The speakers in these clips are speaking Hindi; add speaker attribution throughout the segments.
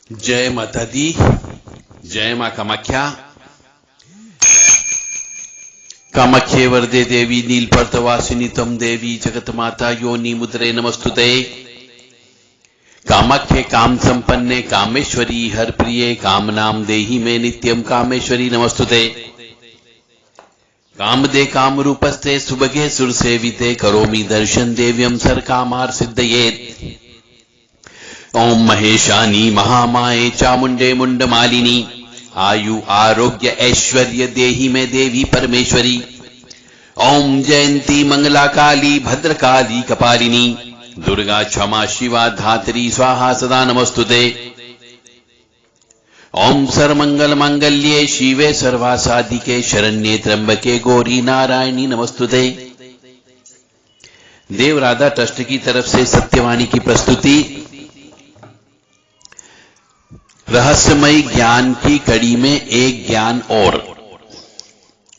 Speaker 1: जय माता दी, जय मां कामाख्या। कामाख्ये वरदे देवी नीलपर्तवासिनी तम देवी जगत माता योनि मुद्रे नमस्तुते। कामाख्ये काम संपन्ने कामेश्वरी हर प्रिये कामनाम देहि में नित्यम कामेश्वरी नमस्तुते। कामदे काम रूपस्ते सुबगे सुर सेविते करोमि दर्शन देव्यम सर कामार सिद्धयेत। ओम महेशानी महामाये चामुंडे मुंड मालिनी आयु आरोग्य ऐश्वर्य देहि में देवी परमेश्वरी। ओम जयंती मंगला काली भद्रकाली कपालिनी दुर्गा क्षमा शिवा धात्री स्वाहा सदा नमस्तुते। ओम सर्वमंगल मांगल्ये शिवे सर्वासाधिके शरण्ये त्र्यंबके गौरी नारायणी नमस्तुते। देव राधा ट्रस्ट की तरफ से सत्यवाणी की प्रस्तुति रहस्यमय ज्ञान की कड़ी में एक ज्ञान और।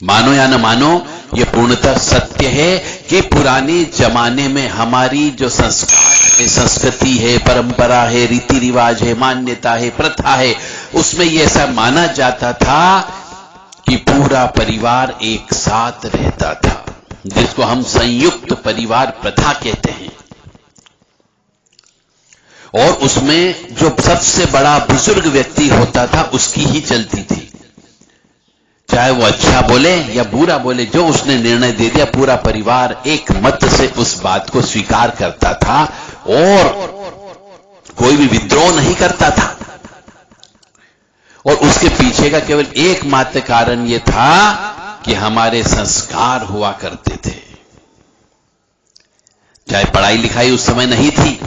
Speaker 1: मानो या न मानो, यह पूर्णतः सत्य है कि पुराने जमाने में हमारी जो संस्कार है, संस्कृति है, परंपरा है, रीति रिवाज है, मान्यता है, प्रथा है, उसमें यह ऐसा माना जाता था कि पूरा परिवार एक साथ रहता था, जिसको हम संयुक्त परिवार प्रथा कहते हैं। और उसमें जो सबसे बड़ा बुजुर्ग व्यक्ति होता था उसकी ही चलती थी, चाहे वो अच्छा बोले या बुरा बोले, जो उसने निर्णय दे दिया पूरा परिवार एक मत से उस बात को स्वीकार करता था और कोई भी विद्रोह नहीं करता था। और उसके पीछे का केवल एकमात्र कारण यह था कि हमारे संस्कार हुआ करते थे। चाहे पढ़ाई लिखाई उस समय नहीं थी,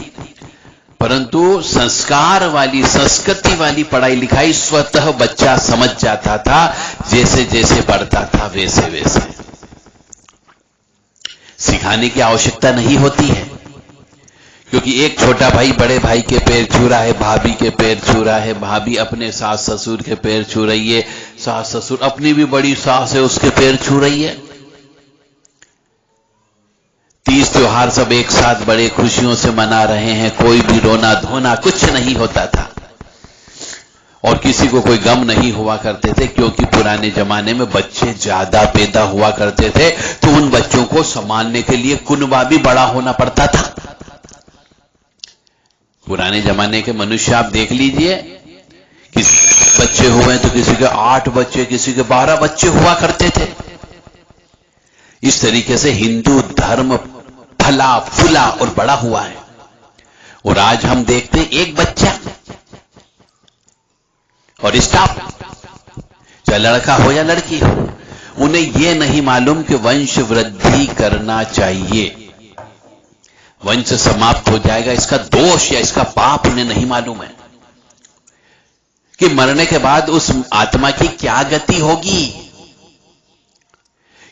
Speaker 1: परंतु संस्कार वाली, संस्कृति वाली पढ़ाई लिखाई स्वतः बच्चा समझ जाता था। जैसे जैसे बढ़ता था वैसे वैसे सिखाने की आवश्यकता नहीं होती है, क्योंकि एक छोटा भाई बड़े भाई के पैर छू रहा है, भाभी के पैर छू रहा है, भाभी अपने सास ससुर के पैर छू रही है, सास ससुर अपनी भी बड़ी सास है उसके पैर छू रही है। 30 त्योहार सब एक साथ बड़े खुशियों से मना रहे हैं, कोई भी रोना धोना कुछ नहीं होता था और किसी को कोई गम नहीं हुआ करते थे, क्योंकि पुराने जमाने में बच्चे ज्यादा पैदा हुआ करते थे, तो उन बच्चों को संभालने के लिए कुनबा भी बड़ा होना पड़ता था। पुराने जमाने के मनुष्य आप देख लीजिए, किसी बच्चे हुए तो किसी के 8 बच्चे, किसी के 12 बच्चे हुआ करते थे। इस तरीके से हिंदू धर्म फला फूला और बड़ा हुआ है। और आज हम देखते हैं एक बच्चा और स्टाफ, चाहे लड़का हो या लड़की हो, उन्हें यह नहीं मालूम कि वंश वृद्धि करना चाहिए, वंश समाप्त हो जाएगा, इसका दोष या इसका पाप उन्हें नहीं मालूम है कि मरने के बाद उस आत्मा की क्या गति होगी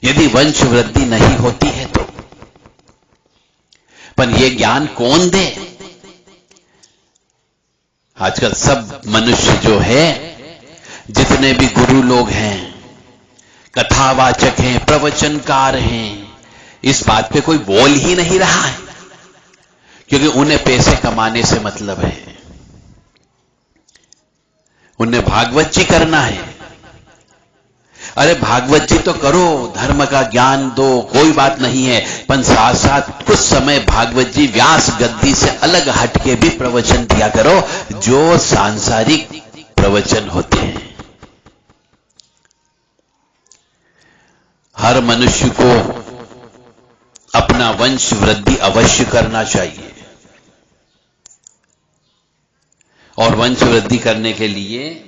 Speaker 1: यदि वंश वृद्धि नहीं होती है तो। पर यह ज्ञान कौन दे? आजकल सब मनुष्य जो है, जितने भी गुरु लोग हैं, कथावाचक हैं, प्रवचनकार हैं, इस बात पे कोई बोल ही नहीं रहा है, क्योंकि उन्हें पैसे कमाने से मतलब है, उन्हें भागवत जी करना है। अरे भागवत जी तो करो, धर्म का ज्ञान दो, कोई बात नहीं है, पर साथ साथ कुछ समय भागवत जी व्यास गद्दी से अलग हटके भी प्रवचन दिया करो, जो सांसारिक प्रवचन होते हैं। हर मनुष्य को अपना वंश वृद्धि अवश्य करना चाहिए, और वंश वृद्धि करने के लिए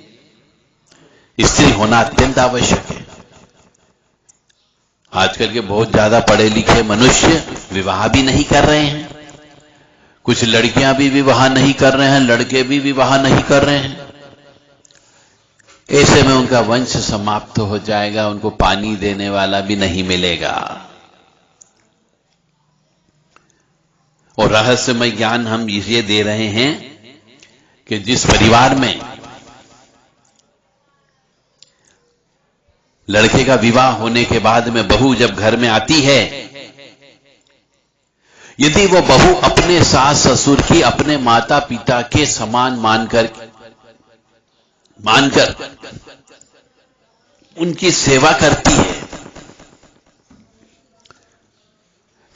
Speaker 1: स्त्री होना अत्यंत आवश्यक है। आजकल के बहुत ज्यादा पढ़े लिखे मनुष्य विवाह भी नहीं कर रहे हैं, कुछ लड़कियां भी विवाह नहीं कर रहे हैं, लड़के भी विवाह नहीं कर रहे हैं। ऐसे में उनका वंश समाप्त हो जाएगा, उनको पानी देने वाला भी नहीं मिलेगा। और रहस्यमय ज्ञान हम ये दे रहे हैं कि जिस परिवार में लड़के का विवाह होने के बाद में बहू जब घर में आती है, यदि वो बहू अपने सास ससुर की अपने माता पिता के समान मानकर मानकर उनकी सेवा करती है,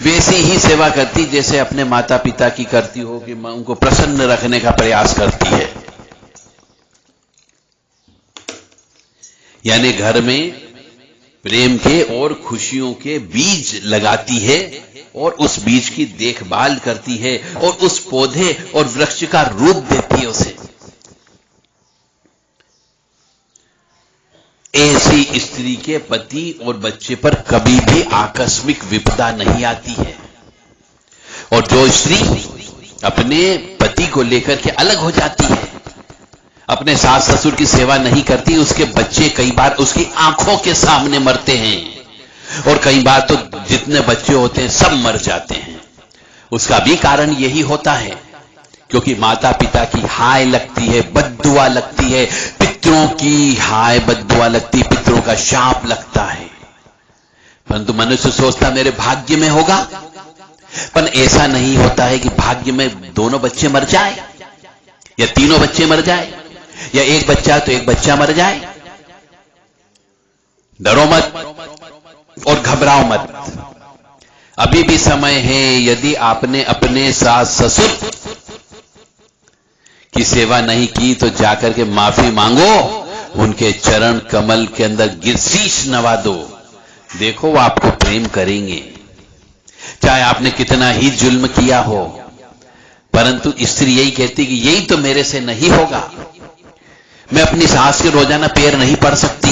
Speaker 1: वैसी ही सेवा करती जैसे अपने माता पिता की करती हो, कि उनको प्रसन्न रखने का प्रयास करती है। यानी घर में प्रेम के और खुशियों के बीज लगाती है और उस बीज की देखभाल करती है और उस पौधे और वृक्ष का रूप देती है उसे। ऐसी स्त्री के पति और बच्चे पर कभी भी आकस्मिक विपदा नहीं आती है। और जो स्त्री अपने पति को लेकर के अलग हो जाती है, अपने सास ससुर की सेवा नहीं करती, उसके बच्चे कई बार उसकी आंखों के सामने मरते हैं और कई बार तो जितने बच्चे होते हैं सब मर जाते हैं। उसका भी कारण यही होता है क्योंकि माता पिता की हाय लगती है, बद्दुआ लगती है, पितरों की हाय बद्दुआ लगती, पितरों का शाप लगता है। परंतु मनुष्य सोचता मेरे भाग्य में होगा, पर ऐसा नहीं होता है कि भाग्य में दोनों बच्चे मर जाए या तीनों बच्चे मर जाए या एक बच्चा तो एक बच्चा मर जाए। डरो मत और घबराओ मत, अभी भी समय है। यदि आपने अपने सास ससुर की सेवा नहीं की तो जाकर के माफी मांगो, उनके चरण कमल के अंदर गिरशीश नवा दो, देखो वो आपको प्रेम करेंगे। चाहे आपने कितना ही जुल्म किया हो, परंतु स्त्री यही कहती कि यही तो मेरे से नहीं होगा, मैं अपनी सास के रोजाना पैर नहीं पड़ सकती।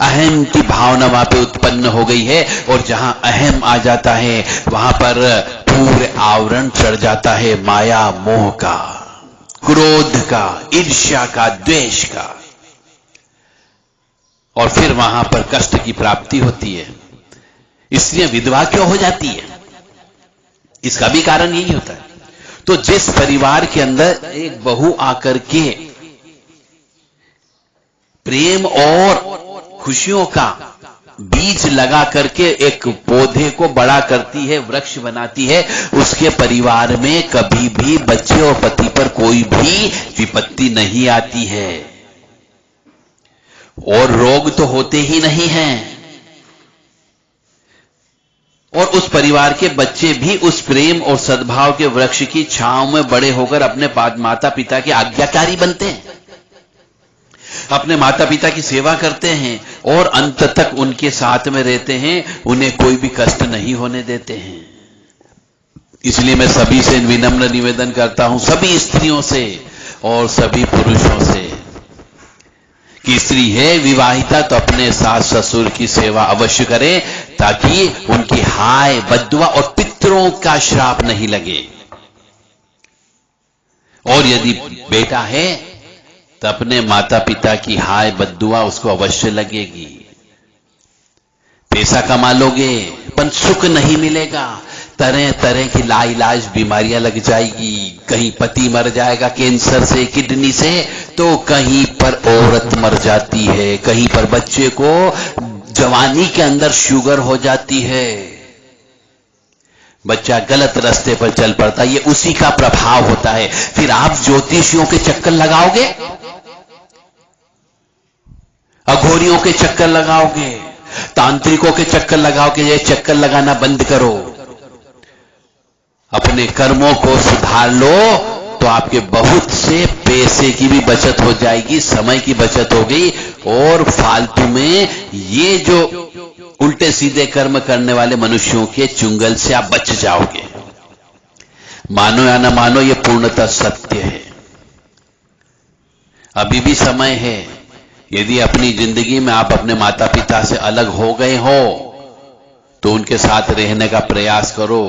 Speaker 1: अहम की भावना वहां पे उत्पन्न हो गई है और जहां अहम आ जाता है वहां पर पूरे आवरण चढ़ जाता है माया मोह का, क्रोध का, ईर्ष्या का, द्वेष का, और फिर वहां पर कष्ट की प्राप्ति होती है। इसलिए विधवा क्यों हो जाती है, इसका भी कारण यही होता है। तो जिस परिवार के अंदर एक बहू आकर के प्रेम और खुशियों का बीज लगा करके एक पौधे को बड़ा करती है, वृक्ष बनाती है, उसके परिवार में कभी भी बच्चे और पति पर कोई भी विपत्ति नहीं आती है और रोग तो होते ही नहीं हैं। और उस परिवार के बच्चे भी उस प्रेम और सद्भाव के वृक्ष की छांव में बड़े होकर अपने माता पिता के आज्ञाकारी बनते हैं, अपने माता पिता की सेवा करते हैं और अंत तक उनके साथ में रहते हैं, उन्हें कोई भी कष्ट नहीं होने देते हैं। इसलिए मैं सभी से विनम्र निवेदन करता हूं, सभी स्त्रियों से और सभी पुरुषों से, कि स्त्री है विवाहिता तो अपने सास ससुर की सेवा अवश्य करें ताकि उनकी हाय बद्दुआ और पितरों का श्राप नहीं लगे। और यदि बेटा है तो अपने माता पिता की हाय बद्दुआ उसको अवश्य लगेगी। पैसा कमा लोगे पर सुख नहीं मिलेगा, तरह तरह की लाइलाज बीमारियां लग जाएगी, कहीं पति मर जाएगा कैंसर से, किडनी से, तो कहीं पर औरत मर जाती है, कहीं पर बच्चे को जवानी के अंदर शुगर हो जाती है, बच्चा गलत रास्ते पर चल पड़ता है, ये उसी का प्रभाव होता है। फिर आप ज्योतिषियों के चक्कर लगाओगे, अघोरियों के चक्कर लगाओगे, तांत्रिकों के चक्कर लगाओगे, ये चक्कर लगाना बंद करो, अपने कर्मों को सुधार लो, तो आपके बहुत से पैसे की भी बचत हो जाएगी, समय की बचत होगी और फालतू में ये जो उल्टे सीधे कर्म करने वाले मनुष्यों के चुंगल से आप बच जाओगे। मानो या ना मानो, ये पूर्णतः सत्य है। अभी भी समय है। यदि अपनी जिंदगी में आप अपने माता पिता से अलग हो गए हो तो उनके साथ रहने का प्रयास करो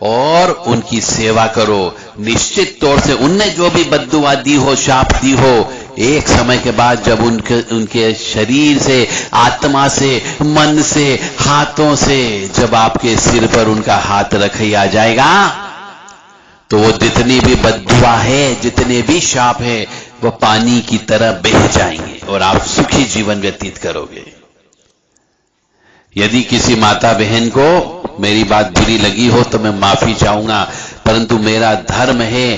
Speaker 1: और उनकी सेवा करो। निश्चित तौर से उनने जो भी बद्दुआ दी हो, शाप दी हो, एक समय के बाद जब उनके शरीर से, आत्मा से, मन से, हाथों से जब आपके सिर पर उनका हाथ रखा आ जाएगा तो वो जितनी भी बद्दुआ है, जितने भी शाप है, वो पानी की तरह बह जाएंगे और आप सुखी जीवन व्यतीत करोगे। यदि किसी माता बहन को मेरी बात बुरी लगी हो तो मैं माफी चाहूंगा, परंतु मेरा धर्म है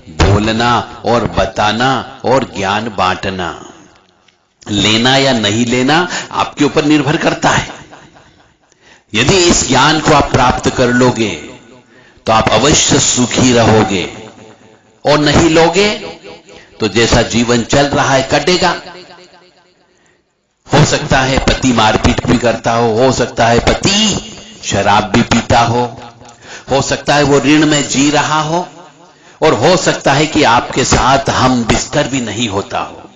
Speaker 1: बोलना और बताना और ज्ञान बांटना। लेना या नहीं लेना आपके ऊपर निर्भर करता है। यदि इस ज्ञान को आप प्राप्त कर लोगे तो आप अवश्य सुखी रहोगे, और नहीं लोगे तो जैसा जीवन चल रहा है कटेगा। हो सकता है पति मारपीट भी करता हो सकता है पति शराब भी पीता हो सकता है वो ऋण में जी रहा हो, और हो सकता है कि आपके साथ हम बिस्तर भी नहीं होता हो।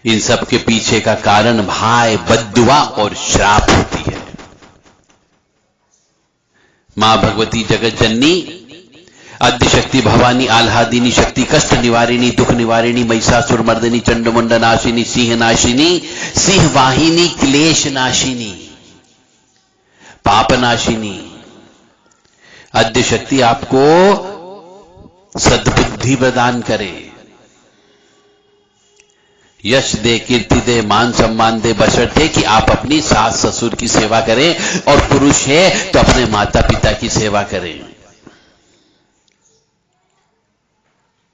Speaker 1: इन सब के पीछे का कारण भाई बद्दुआ और श्राप होती है। मां भगवती जगत जननी आद्य शक्ति भवानी आह्लादिनी शक्ति कष्ट निवारिणी दुख निवारिणी महिषासुर मर्दिनी चंडमुंड नाशिनी सिंह नाशिनी सिंह वाहिनी क्लेश नाशिनी पाप नाशिनी आद्य शक्ति आपको सद्बुद्धि प्रदान करे, यश दे, कीर्ति दे, मान सम्मान दे, बशर्ते कि आप अपनी सास ससुर की सेवा करें, और पुरुष है तो अपने माता पिता की सेवा करें।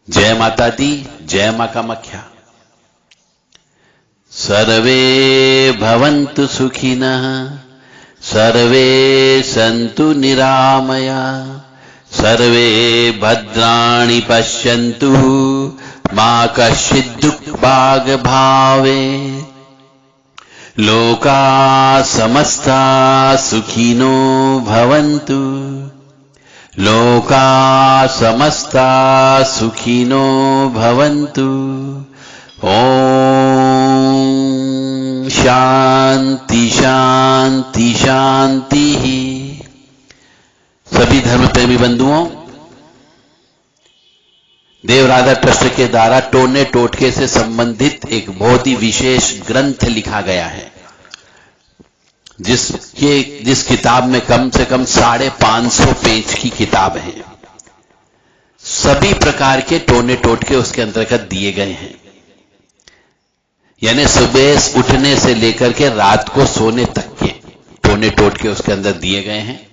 Speaker 1: जय माता दी, जय मां कामाख्या। सर्वे भवन्तु सुखिनः, सर्वे सन्तु निरामया, सर्वे भद्राणि पश्यन्तु, मा कश्चित् दुःखभाग् भावेत्। लोका समस्ता सुखिनो भवन्तु, लोका समस्ता सुखिनो भवन्तु। ओम शांति शांति शांति। सभी धर्म प्रेमी बंधुओं, देव राधा ट्रस्ट के द्वारा टोने टोटके से संबंधित एक बहुत ही विशेष ग्रंथ लिखा गया है, जिस किताब में कम से कम 550 पेज की किताब है। सभी प्रकार के टोने टोटके उसके अंतर्गत दिए गए हैं, यानी सुबह उठने से लेकर के रात को सोने तक के टोने टोटके उसके अंदर दिए गए हैं।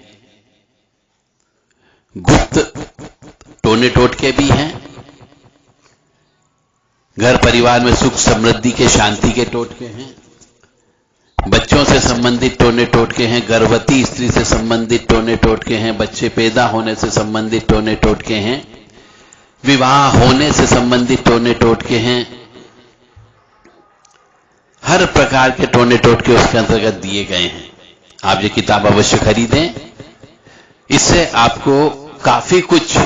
Speaker 1: गुप्त टोने टोटके भी हैं, घर परिवार में सुख समृद्धि के शांति के टोटके हैं, बच्चों से संबंधित टोने टोटके हैं, गर्भवती स्त्री से संबंधित टोने टोटके हैं, बच्चे पैदा होने से संबंधित टोने टोटके हैं, विवाह होने से संबंधित टोने टोटके हैं। हर प्रकार के टोने टोटके उसके अंतर्गत दिए गए हैं। आप ये किताब अवश्य खरीदें, इससे आपको काफी कुछ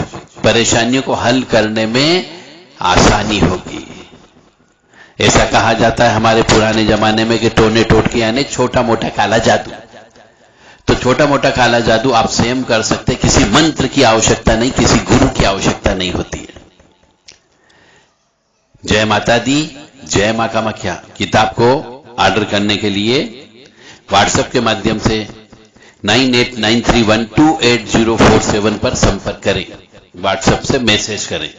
Speaker 1: परेशानियों को हल करने में आसानी होगी। ऐसा कहा जाता है हमारे पुराने जमाने में कि टोने टोटके यानी छोटा मोटा काला जादू। तो छोटा मोटा काला जादू आप स्वयं कर सकते, किसी मंत्र की आवश्यकता नहीं, किसी गुरु की आवश्यकता नहीं होती है। जय माता दी, जय मां कामाख्या। किताब को ऑर्डर करने के लिए व्हाट्सएप के माध्यम से 9893128047 पर संपर्क करें, व्हाट्सएप से मैसेज करें।